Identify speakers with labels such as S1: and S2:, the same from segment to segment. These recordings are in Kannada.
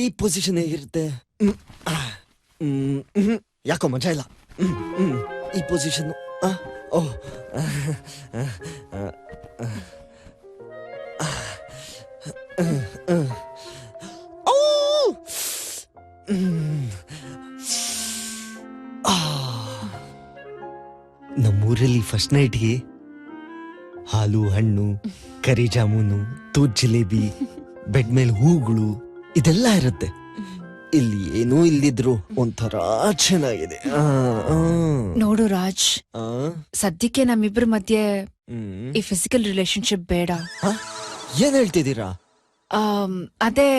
S1: ಈ ಪೊಸಿಷನ್ ಹೇಗಿರುತ್ತೆ? ಯಾಕೋ ಮಜಾ ಇಲ್ಲ. ಈ ಪೊಸಿಷನ್ ನಮ್ಮೂರಲ್ಲಿ ಫಸ್ಟ್ ನೈಟ್ಗೆ ಹಾಲು, ಹಣ್ಣು, ಕರಿ ಜಾಮೂನು, ತೂತ್ ಜಿಲೇಬಿ, ಬೆಡ್ ಮೇಲೆ ಹೂಗಳು ಇದೆಲ್ಲ ಇರುತ್ತೆ. ಇಲ್ಲಿ ಏನೂ ಇಲ್ದಿದ್ರು ಒಂಥರ ಚೆನ್ನಾಗಿದೆ.
S2: ನೋಡು ರಾಜ್, ಸದ್ಯಕ್ಕೆ ನಮ್ಮಿಬ್ರ ಮಧ್ಯೆ ಈ ಫಿಸಿಕಲ್ ರಿಲೇಶನ್ಶಿಪ್ ಬೇಡ.
S1: ಏನ್ ಹೇಳ್ತಿದ್ದೀರಾ?
S2: ಅದೇ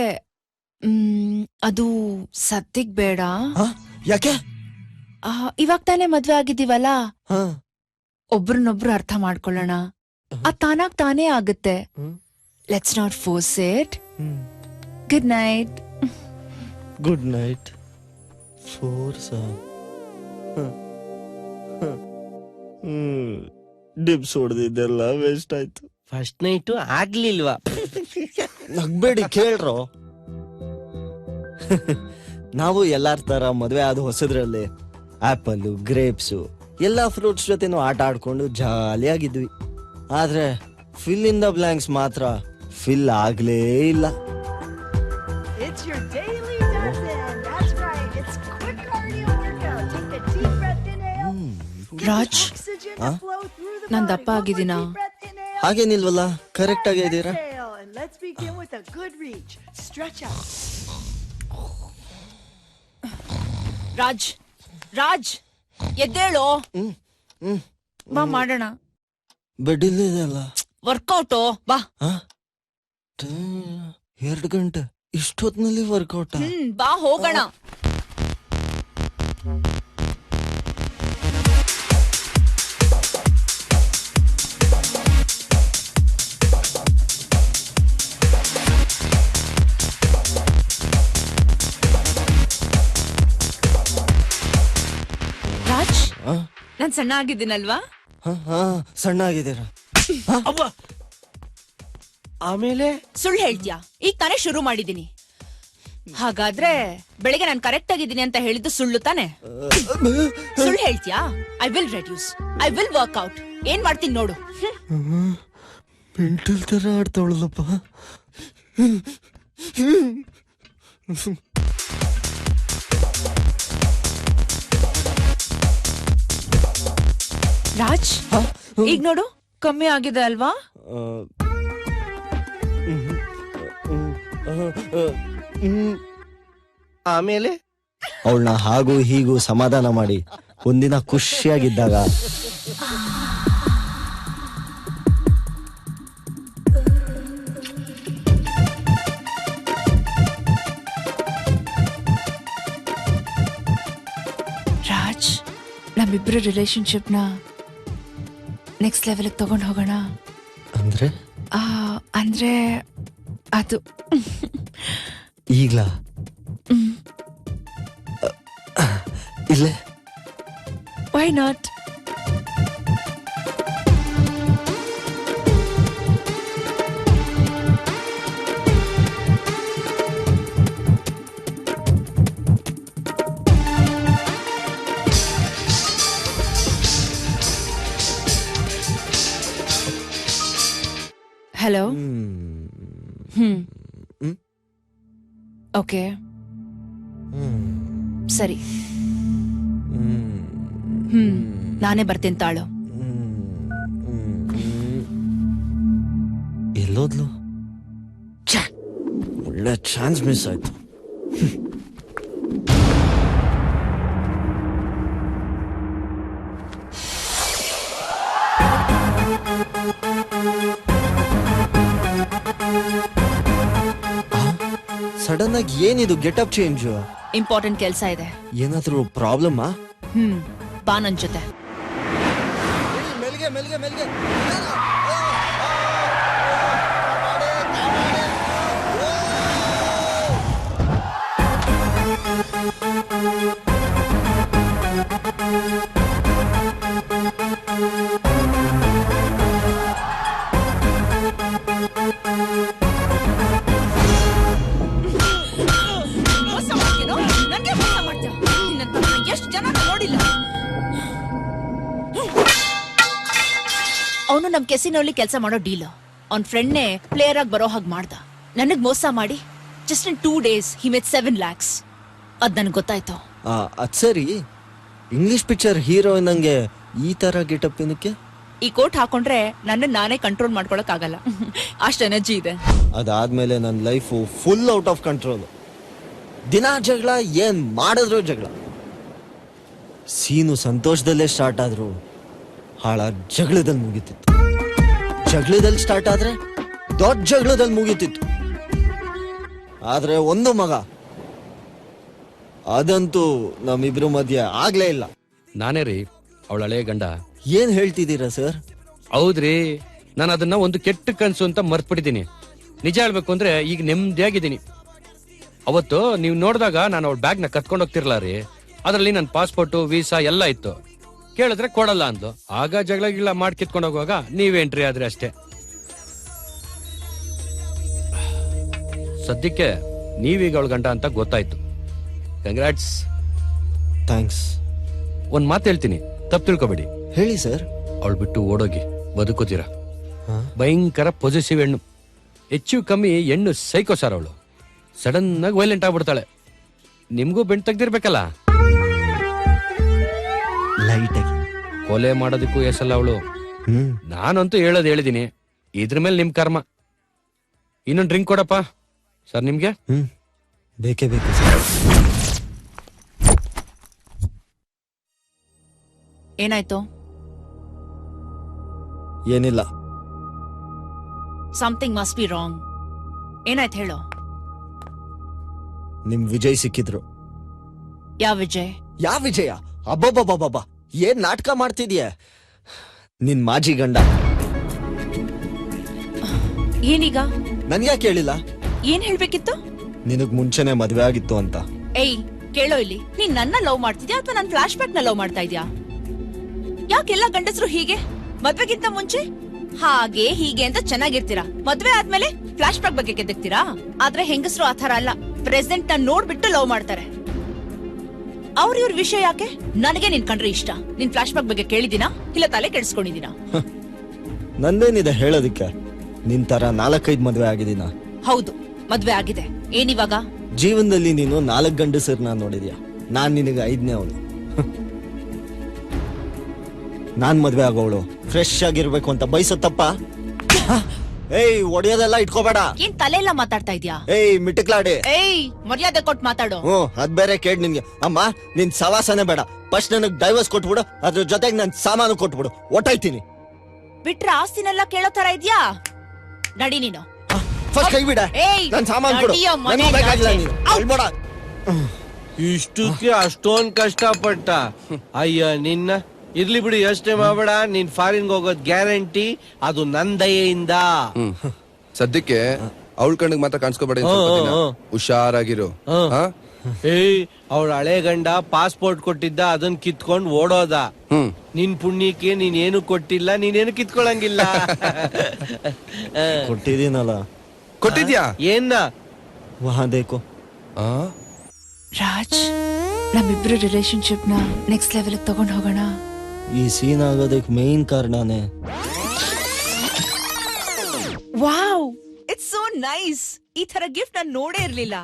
S2: ಅದು ಸದ್ಯಕ್ ಬೇಡ.
S1: ಯಾಕೆ?
S2: ಇವಾಗ ತಾನೇ ಮದ್ವೆ ಆಗಿದ್ದೀವಲ್ಲ, ಒಬ್ರನ್ನೊಬ್ರು ಅರ್ಥ ಮಾಡ್ಕೊಳ್ಳೋಣ. ಅದ್ ತಾನಾಗ್ ತಾನೇ ಆಗುತ್ತೆ. Let's not force it. Good night.
S1: Good night. Force dips ಹೊಡೆದಿದ್ದೆಲ್ಲ ವೇಸ್ಟ್ ಆಯ್ತು.
S3: ಫಸ್ಟ್ ನೈಟು ಆಗ್ಲಿಲ್ವಾ?
S1: ನಗ್ಬೇಡಿ, ಕೇಳ್ರೋ. ನಾವು ಎಲ್ಲಾರ ತರ ಮದ್ವೆ ಆದ ಹೊಸದ್ರಲ್ಲಿ ಆಪಲ್, ಗ್ರೇಪ್ಸು ಎಲ್ಲಾ ಫ್ರೂಟ್ಸ್ ಜೊತೆನೂ ಆಟ ಆಡ್ಕೊಂಡು ಜಾಲಿಯಾಗಿದ್ವಿ. ಆದ್ರೆ ಫಿಲ್ ಇನ್ ದ ಬ್ಲಾಂಕ್ಸ್ ಮಾತ್ರ ಫಿಲ್ ಆಗ್ಲೇ ಇಲ್ಲ.
S2: ರಾಜ್, ನಾನ್ ದಪ್ಪ ಆಗಿದ್ದೀನಾ?
S1: ಹಾಗೇನಿಲ್ವಲ್ಲ, ಕರೆಕ್ಟ್ ಆಗೇ ಇದ್ದೀರಾ.
S2: ರಾಜ್, ರಾಜ್ ಎದ್ದೇಳೋ. ಬಾ ಮಾಡೋಣ.
S1: ಬೆಡ್ ಇಲ್ಲದಲ್ಲ.
S2: ವರ್ಕೌಟು ಬಾ.
S1: 2 ಗಂಟೆ ಇಷ್ಟೊತ್ನಲ್ಲಿ ವರ್ಕೌಟ್?
S2: ಬಾ ಹೋಗೋಣ. ರಾಜ್, ನಾನ್ ಸಣ್ಣ ಆಗಿದ್ದೀನಲ್ವಾ?
S1: ಸಣ್ಣ ಆಗಿದ್ದೀರಾ?
S3: ಆಮೇಲೆ
S2: ಸುಳ್ಳು ಹೇಳ್ತೀಯಾ? ಈಗ ತಾನೇ ಶುರು ಮಾಡಿದೀನಿ. ಹಾಗಾದ್ರೆ ಬೆಳಿಗ್ಗೆ ನಾನು ಕರೆಕ್ಟ್ ಆಗಿದ್ದೀನಿ ಅಂತ ಹೇಳಿದ್ದು ಸುಳ್ಳು ತಾನೆ? ಸುಳ್ಳು ಹೇಳ್ತೀಯಾ? I will reduce, I will work out. ಏನ್ ಮಾಡ್ತೀನಿ ನೋಡು.
S1: ಮೆಂಟಲ್ ತರ ಆಡ್ತಾವಳಲ್ಲಪ್ಪ.
S2: ರಾಜ್, ಈಗ ನೋಡು, ಕಮ್ಮಿ ಆಗಿದೆ ಅಲ್ವಾ?
S3: ಆಮೇಲೆ
S1: ಅವಳನ್ನ ಹಾಗೂ ಹೀಗೂ ಸಮಾಧಾನ ಮಾಡಿ ಒಂದಿನ ಖುಷಿಯಾಗಿದ್ದಾಗ
S2: ರಾಜ್, ನಮ್ಮಿಬ್ರ ರಿಲೇಶನ್ಶಿಪ್ನ ನೆಕ್ಸ್ಟ್ ಲೆವೆಲ್ಗೆ ತಗೊಂಡು ಹೋಗೋಣ.
S1: ಅಂದ್ರೆ
S2: ಅಂದ್ರೆ ಅದು
S1: ಈಗ್ಲಾ? ಇಲ್ಲೇ?
S2: Why not? ಹಲೋ. ಓಕೆ, ಸರಿ. ನಾನೇ ಬರ್ತೇನೆ ತಾಳು.
S1: ಎಲ್ಲೋದ್ಲು? ಒಳ್ಳೆ ಚಾನ್ಸ್ ಮಿಸ್ ಆಯ್ತು. ಸಡನ್ ಆಗಿ ಏನಿದು ಗೆಟಪ್ ಚೇಂಜ್?
S2: ಇಂಪಾರ್ಟೆಂಟ್ ಕೆಲಸ ಇದೆ.
S1: ಏನಾದ್ರೂ ಪ್ರಾಬ್ಲಮ್ಮಾ?
S2: ಬಾ ನನ್ ಜೊತೆ.
S1: ಮೆಲ್ಗೆ ಮೆಲ್ಗೆ ಮೆಲ್ಗೆ.
S2: ನಮ್ ಕೆಸಿನೋಲಿ ಕೆಲಸ ಮಾಡೋ ಡೀಲ್. ಅವ್ನ್ ಫ್ರೆಂಡ್ನೇ ಪ್ಲೇಯರ್ ಆಗಿ ಬರೋ ಹಾಗೆ ಮಾಡ್ದ. ನನಗ್ ಮೋಸ ಮಾಡಿ just in 2 days he made 7 lakhs. ಅದ್ ನನ್ಗೆ ಗೊತ್ತಾಯ್ತು.
S1: ಅದ್ ಸರಿ, ಇಂಗ್ಲಿಷ್ ಪಿಕ್ಚರ್ ಹೀರೋಯಿನ್ ನಂಗೆ ಈ ತರ ಗೆಟಪ್ ಏನಕ್ಕೆ?
S2: ಈ ಕೋಟ್ ಹಾಕೊಂಡ್ರೆ ನನ್ನ ನಾನೇ ಕಂಟ್ರೋಲ್ ಮಾಡ್ಕೊಳಕ್ ಆಗಲ್ಲ. ಅಷ್ಟು ಎನರ್ಜಿ ಇದೆ.
S1: ಅದಾದ್ಮೇಲೆ ನನ್ನ life full out of control. ದಿನ ಜಗಳ, ಏನ್ ಮಾಡಿದ್ರು ಜಗಳ. ಸೀನು ಸಂತೋಷದಲ್ಲೇ ಸ್ಟಾರ್ಟ್ ಆದ್ರು ಹಾಳ ಜಗಳದಲ್ಲಿ ಮುಗಿತಿತ್ತು. ಜಗಳದಲ್ಲಿ ಸ್ಟಾರ್ಟ್ ಆದ್ರೆ ದೊಡ್ಡ ಜಗಳದಲ್ಲಿ ಮುಗಿತಿತ್ತು. ಆದ್ರೆ ಒಂದು ಮಗ, ಅದಂತೂ ನಮ್ಮಿಬ್ರು ಮಧ್ಯೆ ಆಗ್ಲೇ ಇಲ್ಲ.
S4: ನಾನೇ ರೀ ಅವಳ ಹಳೆ ಗಂಡ.
S1: ಏನ್ ಹೇಳ್ತಿದ್ದೀರಾ ಸರ್?
S4: ಹೌದ್ರಿ, ನಾನು ಅದನ್ನ ಒಂದು ಕೆಟ್ಟ ಕನ್ಸು ಅಂತ ಮರ್ತ್ಬಿಟ್ಟಿದ್ದೀನಿ. ನಿಜ ಹೇಳ್ಬೇಕು ಅಂದ್ರೆ ಈಗ ನೆಮ್ಮದಿಯಾಗಿದ್ದೀನಿ. ಅವತ್ತು ನೀವು ನೋಡಿದಾಗ ನಾನು ಅವಳ ಬ್ಯಾಗ್ನ ಕತ್ಕೊಂಡು ಹೋಗ್ತಿರ್ಲ ರೀ, ಅದರಲ್ಲಿ ನನ್ನ ಪಾಸ್ಪೋರ್ಟ್, ವೀಸಾ ಎಲ್ಲ ಇತ್ತು. ಕೇಳಿದ್ರೆ ಕೊಡಲ್ಲ ಅಂದ್ಲು. ಆಗ ಜಗಳ ಗಿಗಳ ಮಾಡಿ ಕಿತ್ಕೊಂಡು ಹೋಗುವಾಗ ನೀವೇಂಟ್ರಿ ಆದ್ರೆ ಅಷ್ಟೇ. ಸದ್ಯಕ್ಕೆ ನೀವೀಗ ಅವಳ ಗಂಡ ಅಂತ ಗೊತ್ತಾಯ್ತು. ಕಂಗ್ರಾಟ್ಸ್.
S1: ಥ್ಯಾಂಕ್ಸ್.
S4: ಒಂದ್ ಮಾತು ಹೇಳ್ತೀನಿ, ತಪ್ಪು ತಿಳ್ಕೊಬೇಡಿ.
S1: ಹೇಳಿ ಸರ್.
S4: ಅವಳು ಬಿಟ್ಟು ಓಡೋಗಿ ಬದುಕೋತೀರಾ. ಭಯಂಕರ ಪೊಸೆಸಿವ್ ಹೆಣ್ಣು. ಹೆಚ್ಚು ಕಮ್ಮಿ ಹೆಣ್ಣು ಸೈಕೋ ಸರ್. ಅವಳು ಸಡನ್ ಆಗಿ ವೈಲೆಂಟ್ ಆಗ್ಬಿಡ್ತಾಳೆ. ನಿಮ್ಗೂ ಬೆಂಡ್ ತೆಗ್ದಿರ್ಬೇಕಲ್ಲ.
S1: ಲೈಟ್ ಆಗಿ
S4: ಕೊಲೆ ಮಾಡೋದಕ್ಕೂ ಎಸಲ್ಲ ಅವಳು. ನಾನಂತೂ ಹೇಳಿದೀನಿ, ಇದ್ರ ಮೇಲೆ ನಿಮ್ ಕರ್ಮ. ಇನ್ನೊಂದು ಡ್ರಿಂಕ್ ಕೊಡಪ್ಪ ಸರ್ ನಿಮ್ಗೆ.
S1: ಬೇಕೇ ಬೇಕು ಸರ್.
S2: ಏನಾಯ್ತು?
S1: ಏನಿಲ್ಲ.
S2: Something must be wrong. ಏನಾಯ್ತು ಹೇಳು.
S1: ನಿಮ್ ವಿಜಯ್ ಸಿಕ್ಕಿದ್ರು.
S2: ಯಾವ ವಿಜಯ್?
S1: ಯಾವ ವಿಜಯ? ಅಬ್ಬಬ್ಬಬ್ಬಬ್ಬ, ಏನ್ ನಾಟಕ ಮಾಡ್ತಿದ್ಯಾ? ನಿನ್ ಮಾಜಿ ಗಂಡ.
S2: ಏನೀಗ?
S1: ನನ್ಗ್ಯಾಕೆ ಹೇಳಿಲ್ಲ?
S2: ಏನ್ ಹೇಳ್ಬೇಕಿತ್ತು?
S1: ನಿನಗ್ ಮುಂಚೆನೆ ಮದ್ವೆ ಆಗಿತ್ತು ಅಂತ.
S2: ಏಯ್ ಕೇಳೋ ಇಲ್ಲಿ, ನೀನ್ ನನ್ನ ಲವ್ ಮಾಡ್ತಿದ್ಯಾ ಅಥವಾ ನನ್ ಫ್ಲಾಶ್ ಬ್ಯಾಕ್ ನ ಲವ್ ಮಾಡ್ತಾ ಇದ್ಯಾ? ಯಾಕೆಲ್ಲ ಗಂಡಸರು ಹೀಗೆ? ಮದ್ವೆಗಿಂತ ಮುಂಚೆ ಹಾಗೆ ಹೀಗೆ ಅಂತ ಚೆನ್ನಾಗಿರ್ತೀರಾ, ಮದ್ವೆ ಆದ್ಮೇಲೆ ಫ್ಲಾಶ್ ಬ್ಯಾಕ್ ಬಗ್ಗೆ ಕೆದಕ್ತೀರಾ. ಆದ್ರೆ ಹೆಂಗಸರು ಆತರ ಅಲ್ಲ, ಪ್ರೆಸೆಂಟ್ ನ ನೋಡ್ಬಿಟ್ಟು ಲವ್ ಮಾಡ್ತಾರೆ. ಇವ್ರ ವಿಷಯ ಯಾಕೆ? ನನಗೆ ನಿನ್ ಕಂಡ್ರೆ ಇಷ್ಟ. ನಿನ್ ಫ್ಲಾಶ್ ಬ್ಯಾಕ್ ಬಗ್ಗೆ ಕೇಳಿದಿನಾ ಇಲ್ಲ ತಲೆ ಕೆಡಿಸ್ಕೊಂಡಿದೀನಾ?
S1: ನಂದೇನಿದೆ ಹೇಳೋದಿಕ್ಕೆ? ನಿನ್ ತರ 4-5 ಮದ್ವೆ ಆಗಿದ್ದೀನ.
S2: ಹೌದು, ಮದ್ವೆ ಆಗಿದೆ. ಏನಿವಾಗ?
S1: ಜೀವನದಲ್ಲಿ ನೀನು 4 ಗಂಡಸರ್ನ ನೋಡಿದ್ಯಾ, ನಾನ್ ನಿನಗೆ 5ನೇ ಅವಳು. ನಾನ್ ಮದ್ವೆ ಆಗೋವಳು ಫ್ರೆಶ್ ಆಗಿರ್ಬೇಕು ಅಂತ ಬಯಸತ್ತಪ್ಪ. ಏಯ್, ಒಡೆಯೋದೆಲ್ಲ ಇಟ್ಕೋಬೇಡ.
S2: ಏನ್ ತಲೆ ಎಲ್ಲ ಮಾತಾಡ್ತಾ ಇದ್ಯಾ?
S1: ಏಯ್ ಮಿಟಕ್ಲಾಡಿ.
S2: ಏಯ್ ಮರ್ಯಾದೆ ಕೊಟ್ಟು ಮಾತಾಡು.
S1: ಅದ್ ಬೇರೆ ಕೇಳ್ ನಿನ್ಗೆ. ಅಮ್ಮ, ನಿನ್ ಸವಾಸನೆ ಬೇಡ. ಫಸ್ಟ್ ನನಗ್ ಡೈವರ್ಸ್ ಕೊಟ್ಬಿಡು, ಅದ್ರ ಜೊತೆಗೆ ನನ್ ಸಾಮಾನು ಕೊಟ್ಬಿಡು, ಒಟ್ಟಾಯ್ತೀನಿ.
S2: ಬಿಟ್ರೆ ಆಸ್ತಿನೆಲ್ಲ ಕೇಳೋ ತರ ಇದ್ಯಾ? ನಡಿ ನೀನು.
S1: ಫಸ್ಟ್ ಕೈ ಬಿಡ. ನನ್ ಸಾಮಾನು ಕೊಡು. ನನಗೂ ಬೇಕಾಗಿಲ್ಲ ನೀನು. ಅಳ್ಬೇಡ.
S3: ಇಷ್ಟಕ್ಕೆ ಅಷ್ಟೊಂದ್ ಕಷ್ಟಪಟ್ಟ. ಅಯ್ಯ ನಿನ್ನ. ಇರ್ಲಿ ಬಿಡು, ಯೋಚನೆ ಮಾಡ್ಬೇಡ. ನೀನ್ ಫಾರಿನ್ ಹೋಗೋದ್ ಗ್ಯಾರಂಟಿ. ಅದು ನನ್ ದಯೆಯಿಂದ.
S5: ಸದ್ಯಕ್ಕೆ ಅವಳ ಕಣ್ಣಿಗೆ ಮಾತ್ರ ಕಾಣಿಸ್ಕೋಬೇಡ. ಹುಷಾರಾಗಿರು.
S3: ಏಯ್, ಅವಳ ಹಳೆ ಗಂಡ ಪಾಸ್ಪೋರ್ಟ್ ಕೊಟ್ಟಿದ್ದ, ಅದನ್ ಕಿತ್ಕೊಂಡ್ ಓಡೋದ. ನಿನ್ ಪುಣ್ಯಕ್ಕೆ ನೀನ್ ಏನು ಕೊಟ್ಟಿಲ್ಲ, ನೀನೇನು ಕಿತ್ಕೊಳಂಗಿಲ್ಲ.
S1: ಕೊಟ್ಟಿದ್ದೀನಲ್ಲ.
S5: ಕೊಟ್ಟಿದ್ಯಾ?
S3: ಏನ್ನ?
S1: ವಹಾದೇಕೋ.
S2: ರಾಜ್, ನಮ್ಮಿಬ್ರು ರಿಲೇಶನ್ಶಿಪ್ ನ ನೆಕ್ಸ್ಟ್ ಲೆವೆಲ್ ತಗೊಂಡ್ ಹೋಗೋಣ.
S1: ಈ ಸೀನ್ ಆಗೋದಕ್ಕೆ ಮೇನ್ ಕಾರಣನೇ.
S2: Wow, it's so nice. ಈ ತರ ಗಿಫ್ಟ್ ನಾನು ನೋಡೇ ಇರ್ಲಿಲ್ಲ.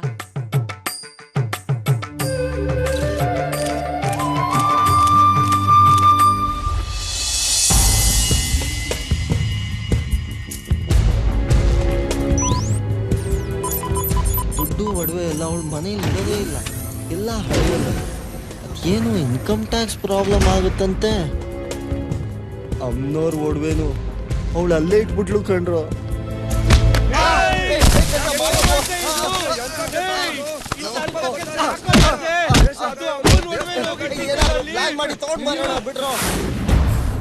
S1: ದುಡ್ಡು ಒಡವೆ ಎಲ್ಲ ಅವಳ ಮನೇಲಿ ಇರೋದೇ ಇಲ್ಲ, ಎಲ್ಲ ಹಳೆಯಲ್ಲ. ಅದೇನು ಇನ್ಕಮ್ ಟ್ಯಾಕ್ಸ್ ಪ್ರಾಬ್ಲಮ್ ಆಗುತ್ತಂತೆ. ಅಮ್ಮನವ್ರ ಒಡವೆನು ಅವಳು ಅಲ್ಲೇ ಇಟ್ಬಿಟ್ಲು ಕಣ್ರು.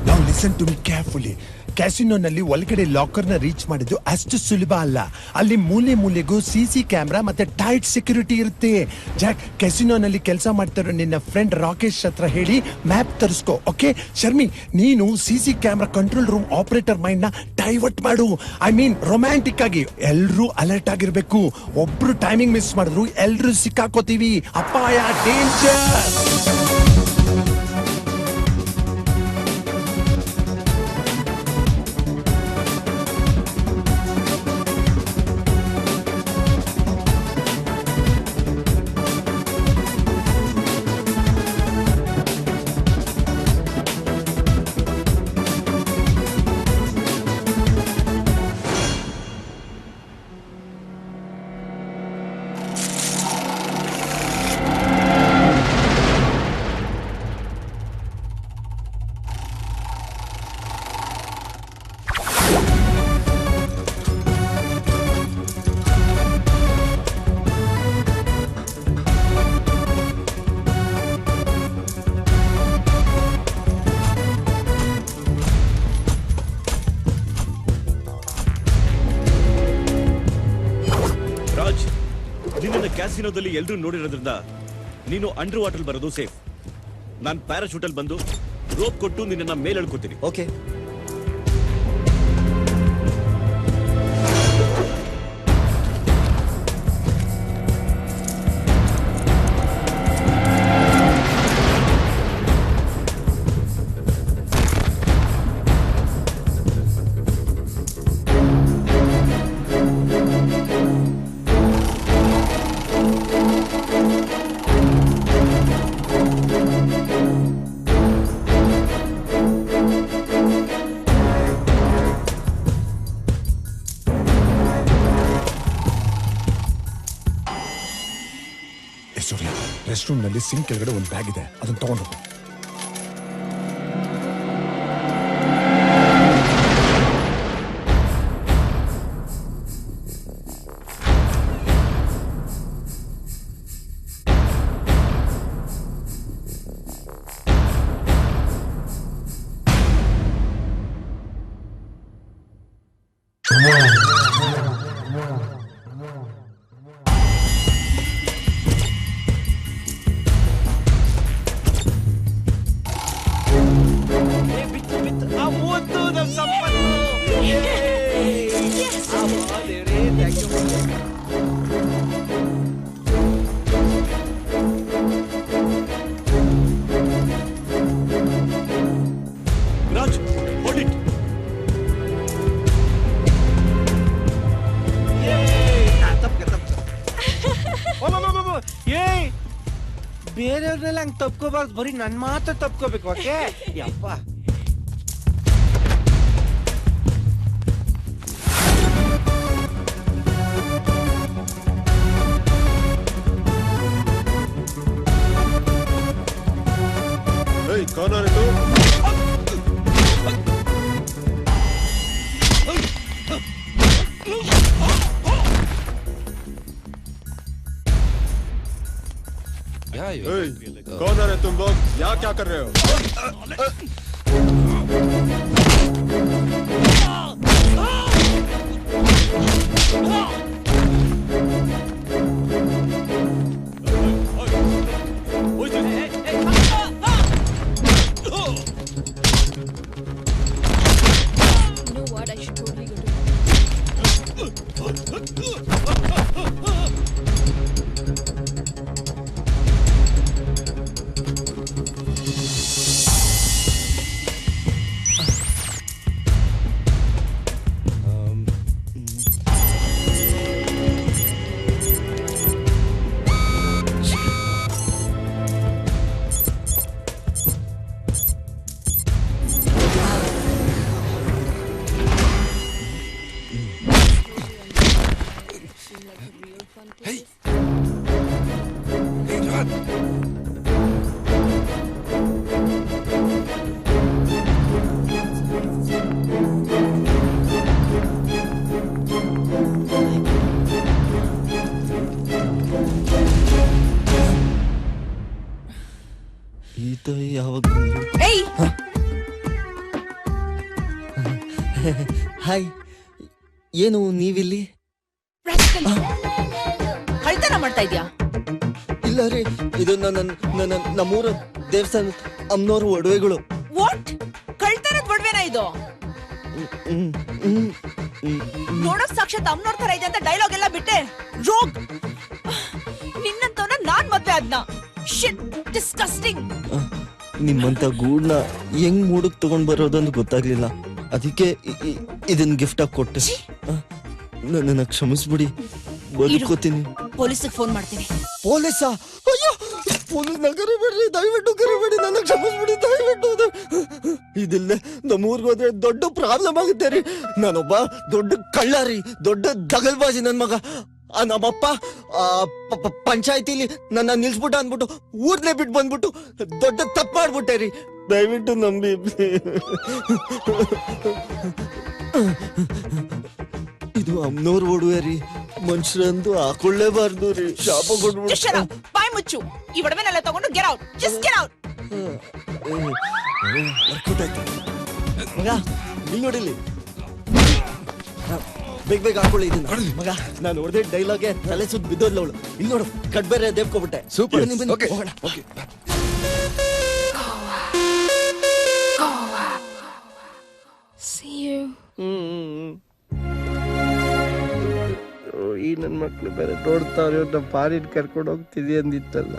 S6: Now listen to me carefully. ಕ್ಯಾಸಿನೋನಲ್ಲಿ ಒಳಗಡೆ ಲಾಕರ್ನ ರೀಚ್ ಮಾಡಿದ್ದು ಅಷ್ಟು ಸುಲಭ ಅಲ್ಲ. ಅಲ್ಲಿ ಮೂಲೆ ಮೂಲೆಗೂ ಸಿಸಿ ಕ್ಯಾಮ್ರಾ ಮತ್ತೆ ಟೈಟ್ ಸೆಕ್ಯೂರಿಟಿ ಇರುತ್ತೆ. ಜಾಕ್, ಕ್ಯಾಸಿನೋನಲ್ಲಿ ಕೆಲಸ ಮಾಡ್ತಿರೋ ನಿನ್ನ ಫ್ರೆಂಡ್ ರಾಕೇಶ್ ಹತ್ರ ಹೇಳಿ ಮ್ಯಾಪ್ ತರಿಸ್ಕೋ. ಓಕೆ ಶರ್ಮಿ, ನೀನು CC camera control room operator mind ನ ಡೈವರ್ಟ್ ಮಾಡು. ಐ ಮೀನ್ ರೊಮ್ಯಾಂಟಿಕ್ ಆಗಿ. ಎಲ್ರೂ ಅಲರ್ಟ್ ಆಗಿರ್ಬೇಕು. ಒಬ್ರು ಟೈಮಿಂಗ್ ಮಿಸ್ ಮಾಡಿದ್ರು ಎಲ್ರೂ ಸಿಕ್ಕಾಕೋತೀವಿ. ಅಪಾಯ, ಡೇಂಜರ್.
S7: ಕ್ಯಾಸಿನೋದಲ್ಲಿ ಎಲ್ರೂ ನೋಡಿರೋದ್ರಿಂದ ನೀನು ಅಂಡರ್ ವಾಟರ್ ಬರೋದು ಸೇಫ್. ನಾನು ಪ್ಯಾರಾಶೂಟ್ ಅಲ್ಲಿ ಬಂದು ರೋಪ್ ಕೊಟ್ಟು ನಿನ್ನ ಮೇಲೆ ಎಳ್ಕೊತೀನಿ.
S1: ಓಕೆ.
S6: ಸೂರ್ಯ, ರೆಸ್ಟ್ ರೂಮ್ ನಲ್ಲಿ ಸಿಂಕ್ ಕೆಳಗಡೆ ಒಂದು ಬ್ಯಾಗ್ ಇದೆ, ಅದನ್ನ ತಗೊಂಡು ಹೋಗು.
S7: Raj, hold it.
S3: ಬೇರೆಯವ್ರನ್ನೆಲ್ಲ ಹಂಗ್ ತಪ್ಕೋಬಾರ್ದು, ಬರೀ ನನ್ ಮಾತ್ರ ತಪ್ಕೋಬೇಕು. ಓಕೆ ಯಪ್ಪ.
S6: कौन आ रहे तुम? कौन आ रहे तुम लोग? यहाँ क्या कर रहे हो?
S1: ಈತ ಯಾವಾಗ
S2: ಏಯ್,
S1: ಹಾಯ್, ಏನು ನೀವಿಲ್ಲಿ?
S2: ಕಳ್ತನ ಮಾಡ್ತಾ ಇದ್ಯಾ?
S1: ಇಲ್ಲ ರೀ, ಇದು ನಮ್ಮೂರ ದೇವಸ್ಥಾನ ಅಮ್ಮನವ್ರ ಒಡವೆಗಳು.
S2: ವಾಟ್? ಕಳ್ತನದ ಒಡವೆನಾ ಇದು? ನೋಡಕ್ ಸಾಕ್ಷಾತ್ ಅಮ್ಮನವ್ರ ತರ ಇದೆ ಅಂತ ಡೈಲಾಗ್ ಎಲ್ಲ ಬಿಟ್ಟೆ ರೋಗ್. ನಿನ್ನಂತವನ್ನ ನಾನ್ ಮದ್ವೆ ಆದ್ನ. ಶಿಟ್, ಡಿಸ್ಕಸ್ಟಿಂಗ್.
S1: ನಿಮ್ಮಂತ ಗೂಡ್ನ ಹೆಂಗ್ ಮೂಡಕ್ ತಗೊಂಡ್ ಬರೋದಂತ ಗೊತ್ತಾಗ್ಲಿಲ್ಲ, ಅದಕ್ಕೆ ಇದನ್ ಗಿಫ್ಟ್ ಆಗಿ ಕೊಟ್ಟೆ. ನನ್ನ ಕ್ಷಮಿಸ್ಬಿಡಿ, ಬದುಕೋತೀನಿ.
S2: ಪೊಲೀಸಿಗೆ ಫೋನ್ ಮಾಡ್ತೀನಿ.
S1: ಪೊಲೀಸಾ? ಅಯ್ಯೋ, ಪೊಲೀಸ್ ಕರಿಬೇಡ್ರಿ, ದಯವಿಟ್ಟು ಕರಿಬೇಡಿ, ನನ್ನ ಕ್ಷಮಿಸ್ಬಿಡಿ ದಯವಿಟ್ಟು. ಇದಿಲ್ಲ ನಮ್ಮೂರ್ಗೆ ಹೋದ್ರೆ ದೊಡ್ಡ ಪ್ರಾಬ್ಲಮ್ ಆಗುತ್ತೆ ರೀ. ನಾನೊಬ್ಬ ದೊಡ್ಡ ಕಳ್ಳ ರೀ, ದೊಡ್ಡ ದಗಲ್ಬಾಜಿ ನನ್ ಮಗ. ನಮ್ಮಪ್ಪ ಪಂಚಾಯತಿಲಿ ನನ್ನ ನಿಲ್ಸ್ಬಿಟ್ಟ ಅಂದ್ಬಿಟ್ಟು ಊರ್ನೇ ಬಿಟ್ಟು ಬಂದ್ಬಿಟ್ಟು ದೊಡ್ಡ ತಪ್ಪು ಮಾಡ್ಬಿಟ್ಟೆ ರೀ. ದಯವಿಟ್ಟು ನಂಬಿ. ಇದು ಅಮ್ಮನವ್ರ ಒಡವೆ ರೀ, ಮನುಷ್ಯರಂದು ಹಾಕೊಳ್ಳೇಬಾರ್ದು ರೀ, ಶಾಪ ಕೊಟ್ಬಿಟ್ಟು.
S2: ಬಾಯ್ ಮುಚ್ಚು. ಈ ಒಡವೆನೆಲ್ಲ ತಗೊಂಡು get out, just get out.
S1: Workout ಆಯ್ತು ಮಗ, ಇಲ್ಲಿ ನೋಡಿಲಿ. ಬೇಗ ಬೇಗ ಹಾಕೊಳ್ಳಿ ಇದನ್ನ ಮಗ. ನಾನು ಹೊಡೆದ ಡೈಲಾಗೆ ತಲೆ ಸುತ್ತ ಬಿದ್ದೋದ್ಲ ಅವಳು. ಇಲ್ಲಿ ನೋಡು ಕಟ್ ಬೇರೆ ದೇವ್ಕೊಬಿಟ್ಟೆ.
S5: ಸೂಪರ್.
S1: ಬನ್ನಿ, ಬನ್ನಿ,
S5: ಓಕೆ
S1: ಹೋಗೋಣ.
S5: ಓಕೆ.
S8: See you.
S3: ಈ ನನ್ ಮಕ್ಳು ಬೇರೆ ನೋಡ್ತಾವ್ರೆ, ನಮ್ಮ ಪಾರಿನ್ ಕರ್ಕೊಂಡು ಹೋಗ್ತಿದಿ ಅಂದಿತ್ತಲ್ಲ.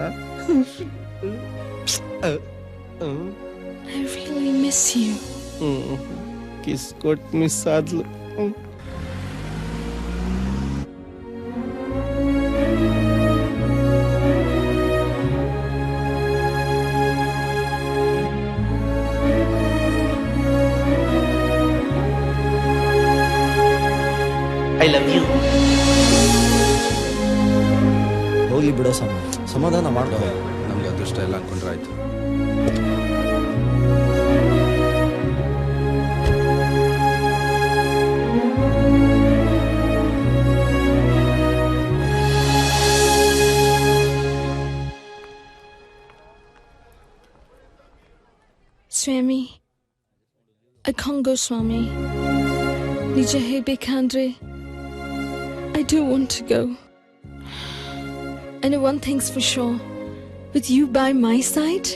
S8: I really miss you.
S3: Kiss ಕೊಟ್ ಮಿಸ್ ಆದ್ಲು.
S1: ಹೋಗ್ಲಿ ಬಿಡೋ ಸಮಾಧಾನ ಮಾಡ್ಕೋ.
S5: ನಮ್ಗೆ ಅದೃಷ್ಟ ಎಲ್ಲ ಅನ್ಕೊಂಡ್ರೆ ಆಯ್ತು.
S8: Swami, I can't go, Swami. Nija helbekandre. I do want to go. I know one thing's for sure. With you by my side,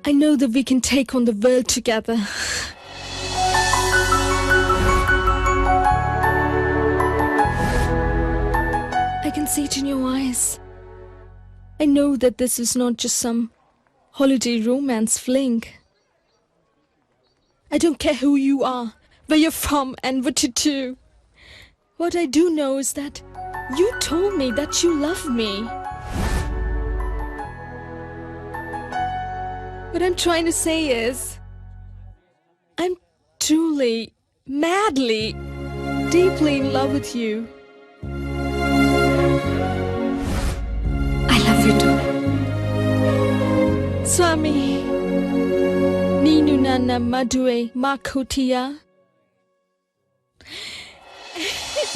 S8: I know that we can take on the world together. I can see it in your eyes. I know that this is not just some holiday romance fling. I don't care who you are, where you're from, and what you do. What I do know is that you told me that you love me. What I'm trying to say is, I'm truly, madly, deeply in love with you. I love you too. Swami, Ninu Nana Madue Makotia.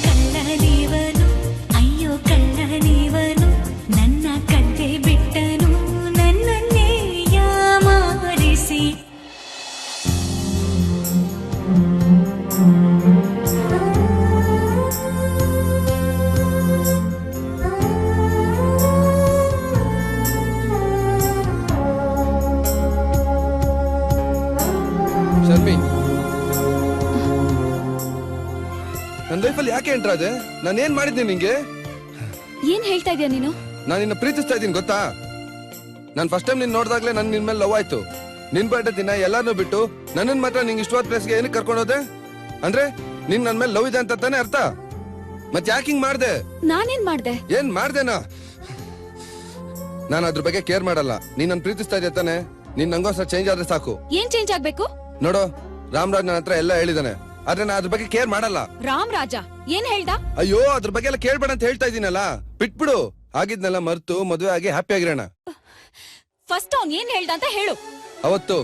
S9: ಕಳ್ಳನೀವನು ಅಯ್ಯೋ ಕಳ್ಳನೀವನು ನನ್ನ ಕತ್ತೆ ಬಿಟ್ಟನು ನನ್ನನ್ನೇ ಯಾಮಾರಿಸಿ.
S5: ಶರ್ಮಿ, ನನ್ನ ಲೈಫಲ್ಲಿ ಯಾಕೆ ಎಂಟ್ರ್ ಆದೆ? ನಾನು ಏನ್ ಮಾಡಿದ್ದೀನಿ ನಿಂಗೆ?
S8: ಏನ್ ಹೇಳ್ತಾ ಇದೀಯ ನೀನು?
S5: ನಾನು ನಿನ್ನ ಪ್ರೀತಿಸ್ತಾ ಇದ್ದೀನಿ ಗೊತ್ತಾ? ನಾನು ಫಸ್ಟ್ ಟೈಮ್ ನಿನ್ ನೋಡ್ದಾಗ್ಲೇ ನನ್ ನಿನ್ ಮೇಲೆ ಲವ್ ಆಯ್ತು. ನಿನ್ ಬರ್ಡೇ ದಿನ ಎಲ್ಲಾರನ್ನೂ ಬಿಟ್ಟು ನನ್ನನ್ ಮಾತ್ರ ನಿಂಗೆ ಇಷ್ಟವಾದ ಪ್ಲೇಸ್ಗೆ ಏನಕ್ಕೆ ಕರ್ಕೊಂಡೋದೆ? ಅಂದ್ರೆ ನಿನ್ ನನ್ ಮೇಲೆ ಲವ್ ಇದೆ ಅಂತ ತಾನೇ ಅರ್ಥ? ಮತ್ ಯಾಕೆ ಹಿಂಗ್ ಮಾಡ್ದೆ?
S8: ನಾನೇನ್ ಮಾಡ್ದೆ?
S5: ಏನ್ ಮಾಡ್ದೇನಾ? ನಾನು ಅದ್ರ ಬಗ್ಗೆ ಕೇರ್ ಮಾಡಲ್ಲ. ನೀನ್ ನನ್ ಪ್ರೀತಿಸ್ತಾ ಇದೆಯಾ ತಾನೆ? ನೀನ್ ನಂಗೋಸ್ಕರ ಚೇಂಜ್ ಆದ್ರೆ ಸಾಕು.
S8: ಏನ್ ಚೇಂಜ್ ಆಗ್ಬೇಕು?
S5: ನೋಡು, ರಾಮರಾಜ್ ನನ್ನ ಹತ್ರ ಎಲ್ಲ ಹೇಳಿದಾನೆ, ಆದ್ರೆ ನಾ ಅದ್ರ ಬಗ್ಗೆ ಕೇರ್ ಮಾಡಲ್ಲ.
S8: ರಾಮ್ ರಾಜ ಏನ್ ಹೇಳ್ದ?
S5: ಅಯ್ಯೋ, ಅದ್ರ ಬಗ್ಗೆ ಎಲ್ಲ ಕೇಳ್ಬೇಡ ಅಂತ ಹೇಳ್ತಾ ಇದೀನಲ್ಲ. ಬಿಟ್ಬಿಡು. ಆಗಿದ್ನೆಲ್ಲ ಮರ್ತು ಮದುವೆ ಆಗಿ ಹ್ಯಾಪಿ ಆಗಿರೋಣ.
S8: ಫಸ್ಟ್ ಅವ್ನ್ ಏನ್ ಹೇಳ್ದ ಅಂತ ಹೇಳು.
S5: ಅವತ್ತು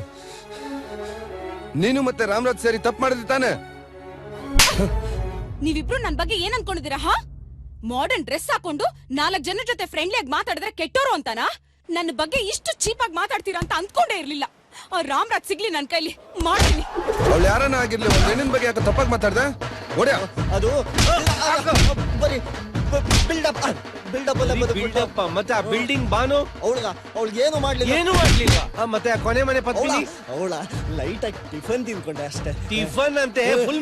S5: ನೀನು ಮತ್ತೆ ರಾಮರಾಜ್ ಸೇರಿ ತಪ್ಪು ಮಾಡಿದ್ರಿ ತಾನೆ?
S2: ನೀವಿಬ್ರು ನನ್ ಬಗ್ಗೆ ಏನ್ ಅನ್ಕೊಂಡಿದ್ದೀರಾ? ಹಾ, ಮಾಡರ್ನ್ ಡ್ರೆಸ್ ಹಾಕೊಂಡು 4 ಜನ ಜೊತೆ ಫ್ರೆಂಡ್ಲಿ ಆಗಿ ಮಾತಾಡಿದ್ರೆ ಕೆಟ್ಟೋರು ಅಂತಾನಾ? ನನ್ನ ಬಗ್ಗೆ ಇಷ್ಟು ಚೀಪ್ ಆಗಿ ಮಾತಾಡ್ತೀರಾ ಅಂತ ಅಂದ್ಕೊಂಡೇ ಇರ್ಲಿಲ್ಲ. ಆ ರಾಮರಾಜ್ ಸಿಗ್ಲಿ ನನ್ ಕೈಲಿ ಮಾಡ್ತೀನಿ.
S5: ಅವಳು ಯಾರನ್ನ ಆಗಿರ್ಲಿ, ಒಂದ್ ಹೆಣ್ಣಿನ ಬಗ್ಗೆ ಯಾಕೆ ತಪ್ಪಾಗಿ ಮಾತಾಡ್ದೆ? ಓಡ್ಯಾ.
S1: ಅದು ಬರೀ ಬಿಲ್ಡಪ್
S3: ಮತ್ತೆ ಆ ಬಿಲ್ಡಿಂಗ್ ಬಾನು
S1: ಅವಳಿಗೆ ಏನು ಮಾಡ್ಲಿಲ್ಲ.
S3: ಏನು ಮಾಡ್ಲಿಲ್ವಾ? ಮತ್ತೆ ಆ ಕೊನೆ ಮನೆ ಪತ್ನಿ
S1: ಅವಳ ಲೈಟ್ ಆಗಿ ಟಿಫನ್ ತಿನ್ಕೊಂಡೆ ಅಷ್ಟೇ.
S3: ಟಿಫನ್ ಅಂತೆ ಫುಲ್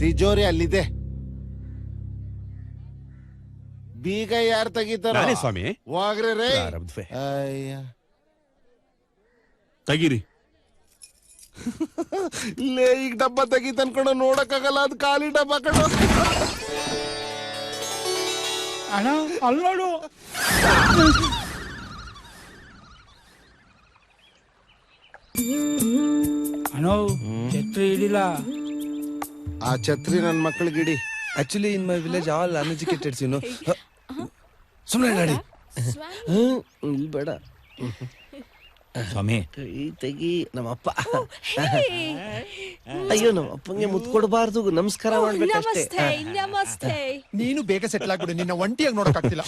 S10: ತಿಜೋರಿ ಅಲ್ಲಿದೆ. ಬೀಗ ಯಾರು ತೆಗಿತಾರ?
S7: ಸ್ವಾಮಿ.
S10: ಹೋಗ್ರಿ ರೇ.
S7: ತೆಗೀರಿ.
S10: ಲೇ ಈಗ ಡಬ್ಬ ತೆಗೀತ ಅನ್ಕೊಂಡು ನೋಡಕ್ಕಾಗಲ್ಲ, ಅದು ಖಾಲಿ ಡಬ್ಬ ಕಣ.
S11: ಅಣ್ಣ ಅಲ್ಲೋಡು. ಅಣ್ಣ ಛತ್ರಿ ಹಿಡಿಲ್ಲ.
S10: ಆ ಛತ್ರಿ ನನ್ ಮಕ್ಕಳಿಗಿಡಿ.
S5: Actually in my village all uneducated you know. ಸುಮ್ಮನೆ ನಡಿ. ಇಲ್ಲಿ ಬೇಡ.
S11: ಸ್ವಾಮಿ
S3: ಕೈ ತೆಗಿ. ನಮ್ಮಪ್ಪ ಅಯ್ಯೋ, ನಮ್ಮ ಅಪ್ಪಂಗೆ ಮುತ್ತು ಕೊಡಬಾರ್ದು, ನಮಸ್ಕಾರ ಮಾಡ್ಬೇಕಷ್ಟೇ.
S8: Namaste, namaste.
S6: ನೀನು ಬೇಗ ಸೆಟ್ಲ್ ಆಗ್ಬಿಡು, ನಿನ್ನ ಒಂಟಿಯಾಗಿ ನೋಡಕ್ಕಾಗ್ತಿಲ್ಲ.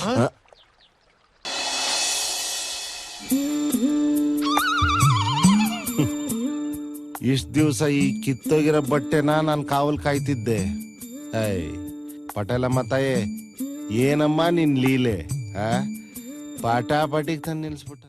S10: ಇಷ್ಟ ದಿವ್ಸ ಈ ಕಿತ್ತೋಗಿರೋ ಬಟ್ಟೆನ ನಾನ್ ಕಾವಲ್ ಕಾಯ್ತಿದ್ದೆ. ಪಟೇಲಮ್ಮ ತಾಯೇ, ಏನಮ್ಮ ನಿನ್ ಲೀಲೆ? ಪಟಾಪಟಿಗೆ ತಂದು ನಿಲ್ಸ್ಬಿಟ್ಟ.